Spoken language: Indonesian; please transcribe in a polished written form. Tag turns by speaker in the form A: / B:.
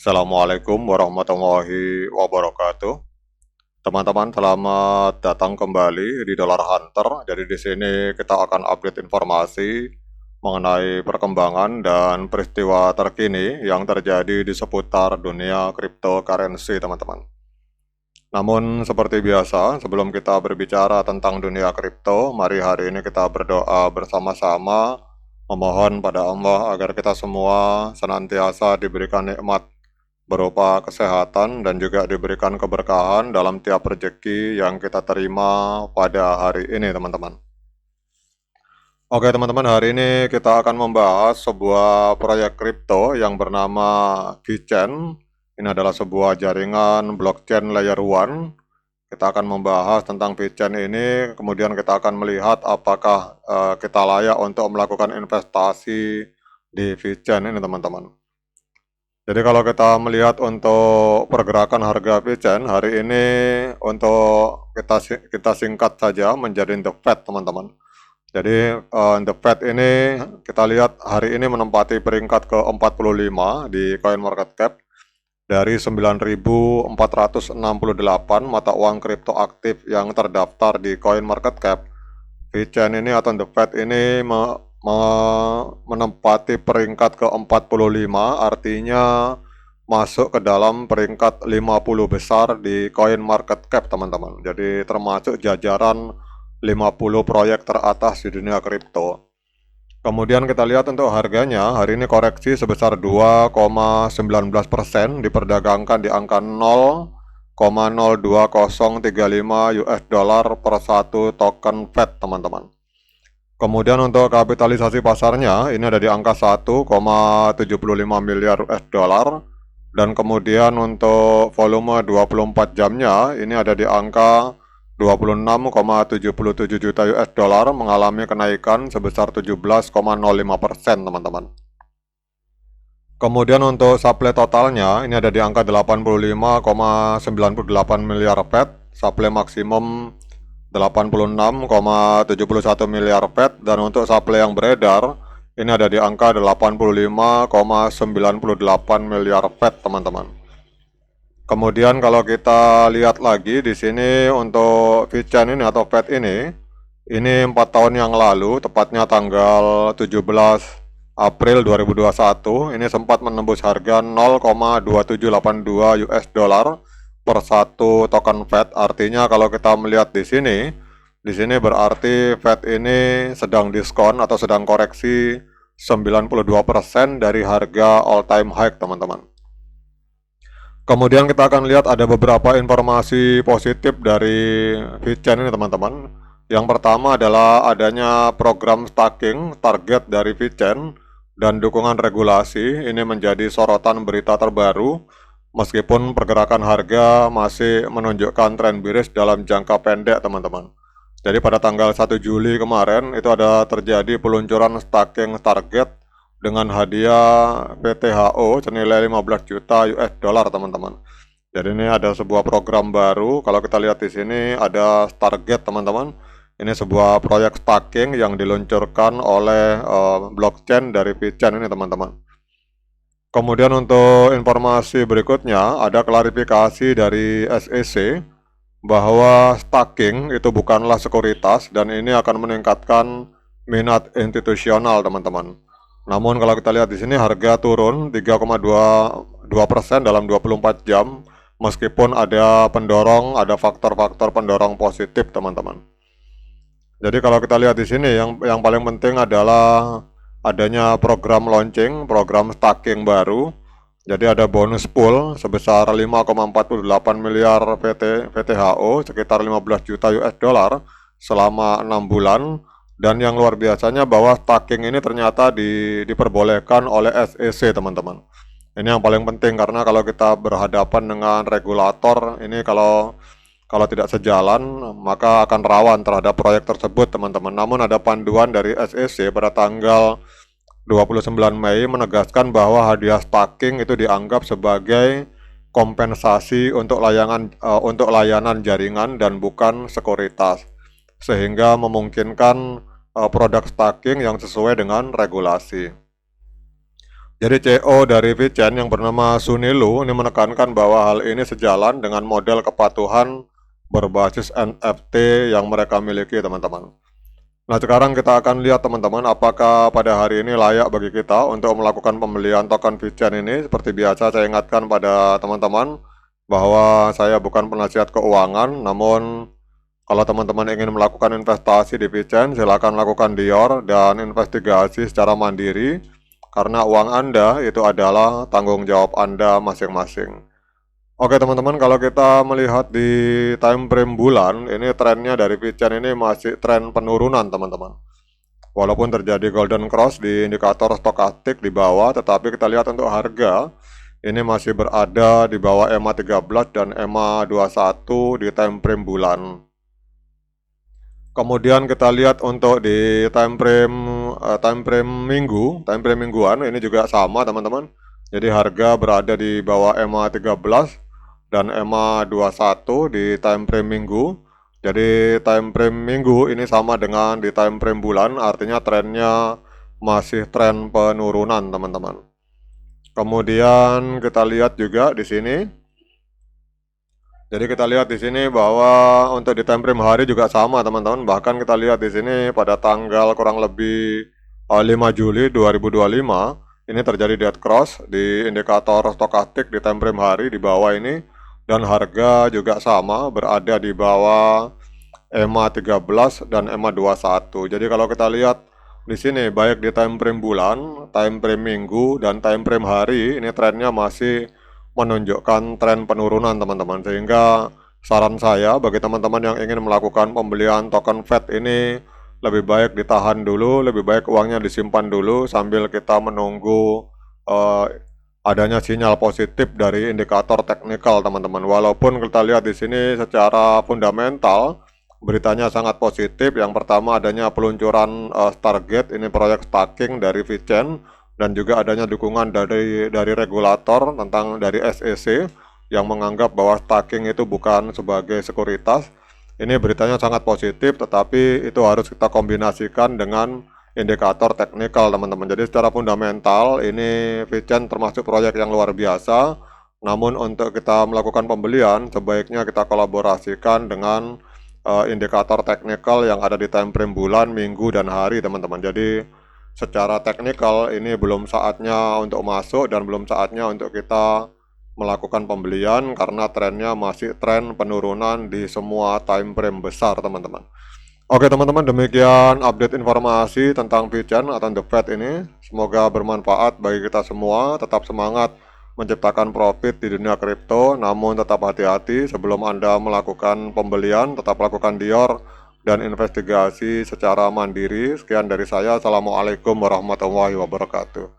A: Assalamualaikum warahmatullahi wabarakatuh. Teman-teman, selamat datang kembali di Dollar Hunter. Jadi di sini kita akan update informasi mengenai perkembangan dan peristiwa terkini yang terjadi di seputar dunia cryptocurrency, teman-teman. Namun seperti biasa, sebelum kita berbicara tentang dunia kripto, mari hari ini kita berdoa bersama-sama memohon pada Allah agar kita semua senantiasa diberikan nikmat berupa kesehatan dan juga diberikan keberkahan dalam tiap rezeki yang kita terima pada hari ini, teman-teman. Oke, teman-teman, hari ini kita akan membahas sebuah proyek kripto yang bernama VeChain. Ini adalah sebuah jaringan blockchain layer 1. Kita akan membahas tentang VeChain ini, kemudian kita akan melihat apakah kita layak untuk melakukan investasi di VeChain ini, teman-teman. Jadi kalau kita melihat untuk pergerakan harga VeChain hari ini, untuk kita singkat saja menjadi The Fed, teman-teman. Jadi The Fed ini kita lihat hari ini menempati peringkat ke-45 di CoinMarketCap dari 9.468 mata uang kripto aktif yang terdaftar di CoinMarketCap. VeChain ini atau The Fed ini menempati peringkat ke-45, artinya masuk ke dalam peringkat 50 besar di CoinMarketCap, teman-teman. Jadi termasuk jajaran 50 proyek teratas di dunia kripto. Kemudian kita lihat untuk harganya, hari ini koreksi sebesar 2,19%, diperdagangkan di angka 0,02035 US dollar per satu token Fed, teman-teman. Kemudian untuk kapitalisasi pasarnya, ini ada di angka 1,75 miliar US dollar. Dan kemudian untuk volume 24 jamnya, ini ada di angka 26,77 juta US dollar, mengalami kenaikan sebesar 17,05%, teman-teman. Kemudian untuk supply totalnya, ini ada di angka 85,98 miliar Fed, supply maksimum 86,71 miliar Fed, dan untuk supply yang beredar, ini ada di angka 85,98 miliar Fed, teman-teman. Kemudian kalau kita lihat lagi di sini untuk VeChain ini atau Fed ini 4 tahun yang lalu, tepatnya tanggal 17 April 2021, ini sempat menembus harga 0,2782 US dollar per satu token Fed. Artinya kalau kita melihat di sini berarti Fed ini sedang diskon atau sedang koreksi 92% dari harga all time high, teman-teman. Kemudian kita akan lihat ada beberapa informasi positif dari VeChain ini, teman-teman. Yang pertama adalah adanya program staking target dari VeChain dan dukungan regulasi. Ini menjadi sorotan berita terbaru meskipun pergerakan harga masih menunjukkan tren bearish dalam jangka pendek, teman-teman. Jadi pada tanggal 1 Juli kemarin itu ada terjadi peluncuran staking target dengan hadiah PTHO senilai 15 juta US dollar, teman-teman. Jadi ini ada sebuah program baru. Kalau kita lihat di sini ada Stargate, teman-teman. Ini sebuah proyek staking yang diluncurkan oleh blockchain dari VeChain ini, teman-teman. Kemudian untuk informasi berikutnya ada klarifikasi dari SEC bahwa staking itu bukanlah sekuritas dan ini akan meningkatkan minat institusional, teman-teman. Namun kalau kita lihat di sini harga turun 3,22% dalam 24 jam meskipun ada faktor-faktor pendorong positif, teman-teman. Jadi kalau kita lihat di sini yang paling penting adalah adanya program launching, program staking baru. Jadi ada bonus pool sebesar 5,48 miliar PTHO, sekitar 15 juta US dollar selama 6 bulan. Dan yang luar biasanya bahwa staking ini ternyata diperbolehkan oleh SEC, teman-teman. Ini yang paling penting karena kalau kita berhadapan dengan regulator ini kalau tidak sejalan maka akan rawan terhadap proyek tersebut, teman-teman. Namun ada panduan dari SEC pada tanggal 29 Mei menegaskan bahwa hadiah staking itu dianggap sebagai kompensasi untuk layanan jaringan dan bukan sekuritas, sehingga memungkinkan produk staking yang sesuai dengan regulasi. Jadi CEO dari VChain yang bernama Sunilu ini menekankan bahwa hal ini sejalan dengan model kepatuhan berbasis NFT yang mereka miliki, teman-teman. Nah, sekarang kita akan lihat, teman-teman, apakah pada hari ini layak bagi kita untuk melakukan pembelian token VChain ini. Seperti biasa, saya ingatkan pada teman-teman bahwa saya bukan penasihat keuangan, namun kalau teman-teman ingin melakukan investasi di VChain, silakan lakukan DIOR dan investigasi secara mandiri, karena uang Anda itu adalah tanggung jawab Anda masing-masing. Oke, teman-teman, kalau kita melihat di time frame bulan, ini trennya dari VChain ini masih tren penurunan, teman-teman. Walaupun terjadi golden cross di indikator stokastik di bawah, tetapi kita lihat untuk harga ini masih berada di bawah EMA 13 dan EMA 21 di time frame bulan. Kemudian kita lihat untuk di time frame mingguan ini juga sama, teman-teman. Jadi harga berada di bawah EMA 13 dan EMA 21 di time frame minggu. Jadi time frame minggu ini sama dengan di time frame bulan, artinya trennya masih tren penurunan, teman-teman. Kemudian kita lihat juga di sini. Jadi kita lihat di sini bahwa untuk di time frame hari juga sama, teman-teman. Bahkan kita lihat di sini pada tanggal kurang lebih 5 Juli 2025 ini terjadi dead cross di indikator stokastik di time frame hari di bawah ini, dan harga juga sama berada di bawah EMA 13 dan EMA 21. Jadi kalau kita lihat di sini baik di time frame bulan, time frame minggu, dan time frame hari ini trennya masih menunjukkan tren penurunan, teman-teman. Sehingga saran saya bagi teman-teman yang ingin melakukan pembelian token FET ini, lebih baik ditahan dulu, lebih baik uangnya disimpan dulu sambil kita menunggu adanya sinyal positif dari indikator teknikal, teman-teman. Walaupun kita lihat di sini secara fundamental beritanya sangat positif. Yang pertama adanya peluncuran Stargate, ini proyek staking dari VChain, dan juga adanya dukungan dari regulator dari SEC yang menganggap bahwa staking itu bukan sebagai sekuritas. Ini beritanya sangat positif, tetapi itu harus kita kombinasikan dengan indikator teknikal, teman-teman. Jadi secara fundamental ini VChain termasuk proyek yang luar biasa. Namun untuk kita melakukan pembelian sebaiknya kita kolaborasikan dengan indikator teknikal yang ada di time frame bulan, minggu, dan hari, teman-teman. Jadi secara teknikal ini belum saatnya untuk masuk dan belum saatnya untuk kita melakukan pembelian karena trennya masih tren penurunan di semua time frame besar, teman-teman. Oke, teman-teman, demikian update informasi tentang VChain atau The Fed ini. Semoga bermanfaat bagi kita semua. Tetap semangat menciptakan profit di dunia kripto, namun tetap hati-hati sebelum Anda melakukan pembelian. Tetap lakukan DIOR dan investigasi secara mandiri. Sekian dari saya. Assalamualaikum warahmatullahi wabarakatuh.